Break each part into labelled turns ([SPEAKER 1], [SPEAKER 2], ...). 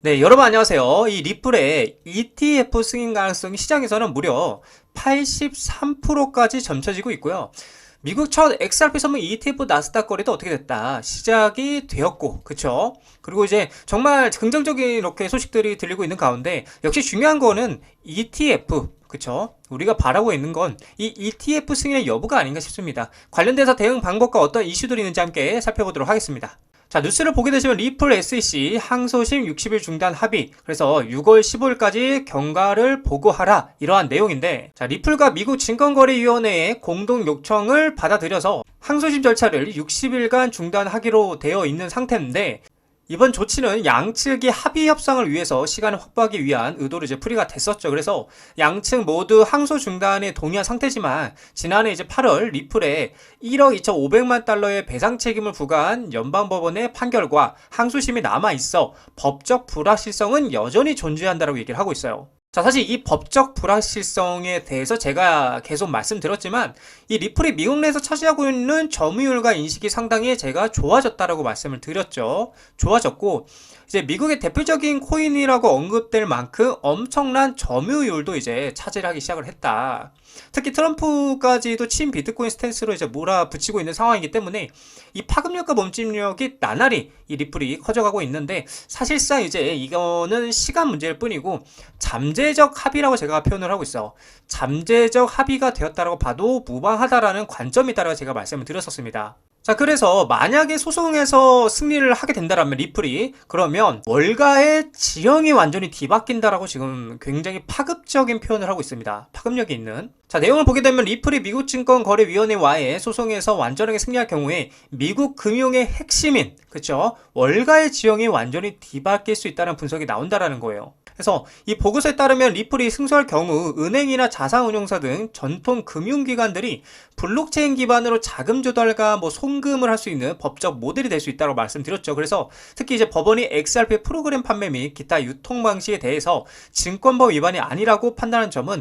[SPEAKER 1] 네, 여러분 안녕하세요. 이 리플의 ETF 승인 가능성이 시장에서는 무려 83%까지 점쳐지고 있고요. 미국 첫 XRP 선물 ETF 나스닥 거래도 어떻게 됐다. 시작이 되었고, 그쵸? 그리고 이제 정말 긍정적인 이렇게 소식들이 들리고 있는 가운데, 역시 중요한 거는 ETF, 그쵸? 우리가 바라고 있는 건 이 ETF 승인의 여부가 아닌가 싶습니다. 관련돼서 대응 방법과 어떤 이슈들이 있는지 함께 살펴보도록 하겠습니다. 자, 뉴스를 보게 되시면 리플 SEC 항소심 60일 중단 합의, 그래서 6월 15일까지 경과를 보고하라, 이러한 내용인데, 자, 리플과 미국 증권거래위원회의 공동 요청을 받아들여서 항소심 절차를 60일간 중단하기로 되어 있는 상태인데, 이번 조치는 양측이 합의 협상을 위해서 시간을 확보하기 위한 의도로 이제 풀이가 됐었죠. 그래서 양측 모두 항소 중단에 동의한 상태지만, 지난해 이제 8월 리플에 1억 2,500만 달러의 배상 책임을 부과한 연방법원의 판결과 항소심이 남아 있어 법적 불확실성은 여전히 존재한다라고 얘기를 하고 있어요. 자, 사실 이 법적 불확실성에 대해서 제가 계속 말씀드렸지만, 이 리플이 미국 내에서 차지하고 있는 점유율과 인식이 상당히 제가 좋아졌다라고 말씀을 드렸죠. 좋아졌고, 이제 미국의 대표적인 코인이라고 언급될 만큼 엄청난 점유율도 이제 차지하기 시작을 했다. 특히 트럼프까지도 친 비트코인 스탠스로 이제 몰아붙이고 있는 상황이기 때문에 이 파급력과 멈춤력이 나날이 이 리플이 커져가고 있는데, 사실상 이제 이거는 시간 문제일 뿐이고 잠재적 합의라고 제가 표현을 하고 있어. 잠재적 합의가 되었다라고 봐도 무방하다라는 관점이 있다라고 제가 말씀을 드렸었습니다. 자, 그래서 만약에 소송에서 승리를 하게 된다라면 리플이, 그러면 월가의 지형이 완전히 뒤바뀐다라고 지금 굉장히 파급적인 표현을 하고 있습니다. 파급력이 있는. 자, 내용을 보게 되면 리플이 미국 증권거래위원회와의 소송에서 완전하게 승리할 경우에 미국 금융의 핵심인, 그쵸? 월가의 지형이 완전히 뒤바뀔 수 있다는 분석이 나온다라는 거예요. 그래서 이 보고서에 따르면 리플이 승소할 경우 은행이나 자산운용사 등 전통 금융기관들이 블록체인 기반으로 자금 조달과 송금을 할 수 있는 법적 모델이 될 수 있다고 말씀드렸죠. 그래서 특히 이제 법원이 XRP 프로그램 판매 및 기타 유통 방식에 대해서 증권법 위반이 아니라고 판단한 점은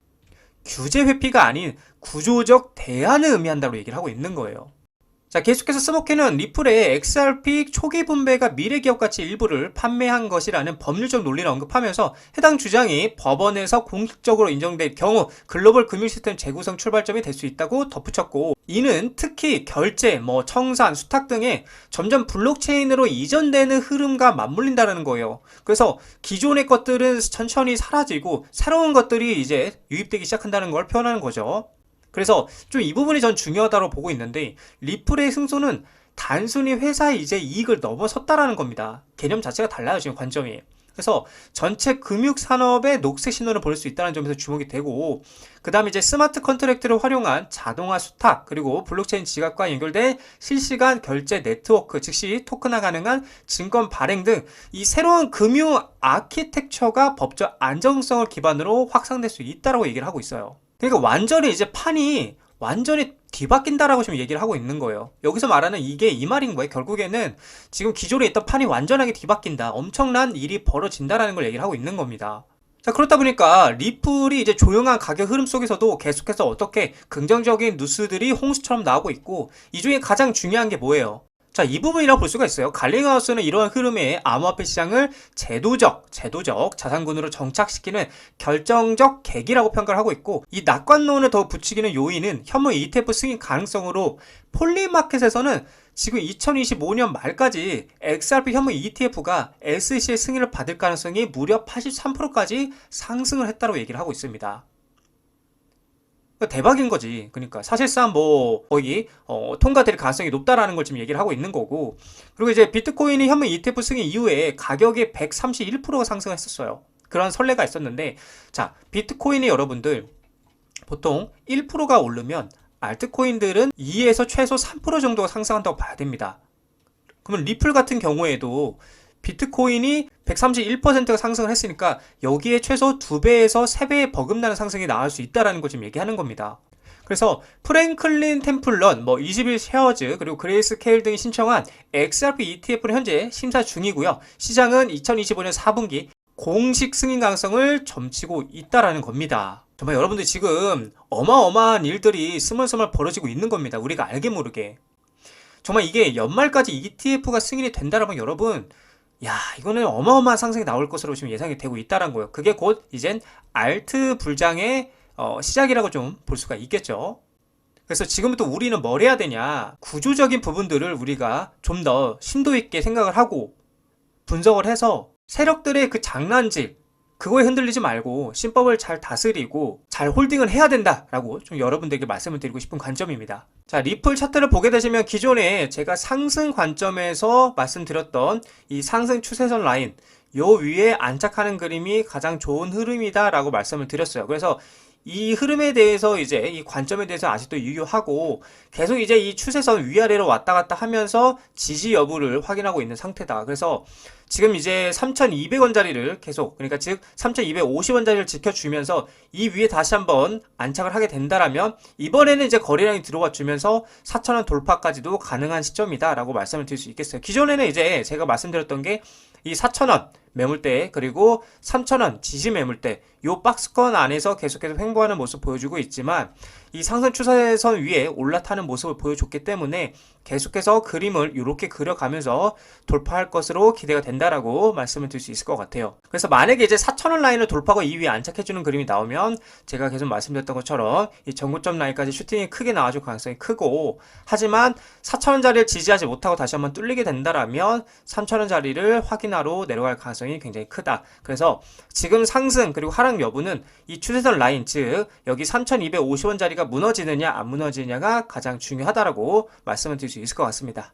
[SPEAKER 1] 규제 회피가 아닌 구조적 대안을 의미한다고 얘기를 하고 있는 거예요. 자, 계속해서 스모키는 리플의 XRP 초기 분배가 미래기업 가치 일부를 판매한 것이라는 법률적 논리를 언급하면서 해당 주장이 법원에서 공식적으로 인정될 경우 글로벌 금융시스템 재구성 출발점이 될 수 있다고 덧붙였고, 이는 특히 결제, 청산, 수탁 등의 점점 블록체인으로 이전되는 흐름과 맞물린다는 거예요. 그래서 기존의 것들은 천천히 사라지고 새로운 것들이 이제 유입되기 시작한다는 걸 표현하는 거죠. 그래서 좀 이 부분이 전 중요하다고 보고 있는데, 리플의 승소는 단순히 회사의 이제 이익을 넘어섰다라는 겁니다. 개념 자체가 달라요, 지금 관점이. 그래서 전체 금융산업의 녹색 신호를 볼 수 있다는 점에서 주목이 되고, 그 다음에 이제 스마트 컨트랙트를 활용한 자동화 수탁, 그리고 블록체인 지갑과 연결된 실시간 결제 네트워크, 즉시 토큰화 가능한 증권 발행 등 이 새로운 금융 아키텍처가 법적 안정성을 기반으로 확산될 수 있다고 얘기를 하고 있어요. 그러니까 완전히 이제 판이 완전히 뒤바뀐다라고 지금 얘기를 하고 있는 거예요. 여기서 말하는 이게 이 말인 거예요. 결국에는 지금 기존에 있던 판이 완전하게 뒤바뀐다, 엄청난 일이 벌어진다라는 걸 얘기를 하고 있는 겁니다. 자, 그렇다 보니까 리플이 이제 조용한 가격 흐름 속에서도 계속해서 어떻게 긍정적인 뉴스들이 홍수처럼 나오고 있고, 이 중에 가장 중요한 게 뭐예요? 자, 이 부분이라고 볼 수가 있어요. 갈링하우스는 이러한 흐름에 암호화폐 시장을 제도적 자산군으로 정착시키는 결정적 계기라고 평가를 하고 있고, 이 낙관론을 더 부추기는 요인은 현물 ETF 승인 가능성으로, 폴리마켓에서는 지금 2025년 말까지 XRP 현물 ETF가 SEC의 승인을 받을 가능성이 무려 83%까지 상승을 했다고 얘기를 하고 있습니다. 대박인 거지. 그러니까 사실상 거의 통과될 가능성이 높다라는 걸 지금 얘기를 하고 있는 거고, 그리고 이제 비트코인이 현물 ETF 승인 이후에 가격이 131%가 상승했었어요. 그런 선례가 있었는데, 자, 비트코인이 여러분들 보통 1%가 오르면 알트코인들은 2에서 최소 3% 정도가 상승한다고 봐야 됩니다. 그러면 리플 같은 경우에도 비트코인이 131%가 상승을 했으니까 여기에 최소 2배에서 3배의 버금나는 상승이 나올 수 있다는 걸 지금 얘기하는 겁니다. 그래서 프랭클린 템플런, 21 쉐어즈, 그리고 그레이스 케일 등이 신청한 XRP ETF는 현재 심사 중이고요. 시장은 2025년 4분기 공식 승인 가능성을 점치고 있다는 겁니다. 정말 여러분들 지금 어마어마한 일들이 스멀스멀 벌어지고 있는 겁니다. 우리가 알게 모르게. 정말 이게 연말까지 ETF가 승인이 된다면 여러분, 야, 이거는 어마어마한 상승이 나올 것으로 지금 예상이 되고 있다는 거예요. 그게 곧 이젠 알트 불장의 시작이라고 좀 볼 수가 있겠죠. 그래서 지금부터 우리는 뭘 해야 되냐? 구조적인 부분들을 우리가 좀 더 심도 있게 생각을 하고 분석을 해서 세력들의 그 장난질, 그거에 흔들리지 말고 신법을 잘 다스리고 잘 홀딩을 해야 된다라고 좀 여러분들에게 말씀을 드리고 싶은 관점입니다. 자, 리플 차트를 보게 되시면 기존에 제가 상승 관점에서 말씀드렸던 이 상승 추세선 라인 요 위에 안착하는 그림이 가장 좋은 흐름이다라고 말씀을 드렸어요. 그래서 이 흐름에 대해서 이제 이 관점에 대해서 아직도 유효하고 계속 이제 이 추세선 위아래로 왔다 갔다 하면서 지지 여부를 확인하고 있는 상태다. 그래서 지금 이제 3,200원짜리를 계속, 그러니까 즉 3,250원짜리를 지켜주면서 이 위에 다시 한번 안착을 하게 된다라면 이번에는 이제 거래량이 들어와 주면서 4,000원 돌파까지도 가능한 시점이다라고 말씀을 드릴 수 있겠어요. 기존에는 이제 제가 말씀드렸던 게 이 4,000원 매물대 그리고 3,000원 지지 매물대 요 박스권 안에서 계속해서 횡보하는 모습 보여주고 있지만 이 상승 추세선 위에 올라타는 모습을 보여줬기 때문에 계속해서 그림을 이렇게 그려가면서 돌파할 것으로 기대가 된다라고 말씀을 드릴 수 있을 것 같아요. 그래서 만약에 이제 4,000원 라인을 돌파하고 이 위에 안착해주는 그림이 나오면 제가 계속 말씀드렸던 것처럼 이 전고점 라인까지 슈팅이 크게 나와줄 가능성이 크고, 하지만 4,000원짜리를 지지하지 못하고 다시 한번 뚫리게 된다라면 3,000원짜리를 확인하러 내려갈 가능성이 굉장히 크다. 그래서 지금 상승 그리고 하락 여부는 이 추세선 라인, 즉 여기 3,250원짜리가 무너지느냐 안 무너지느냐가 가장 중요하다라고 말씀을 드릴 수 있을 것 같습니다.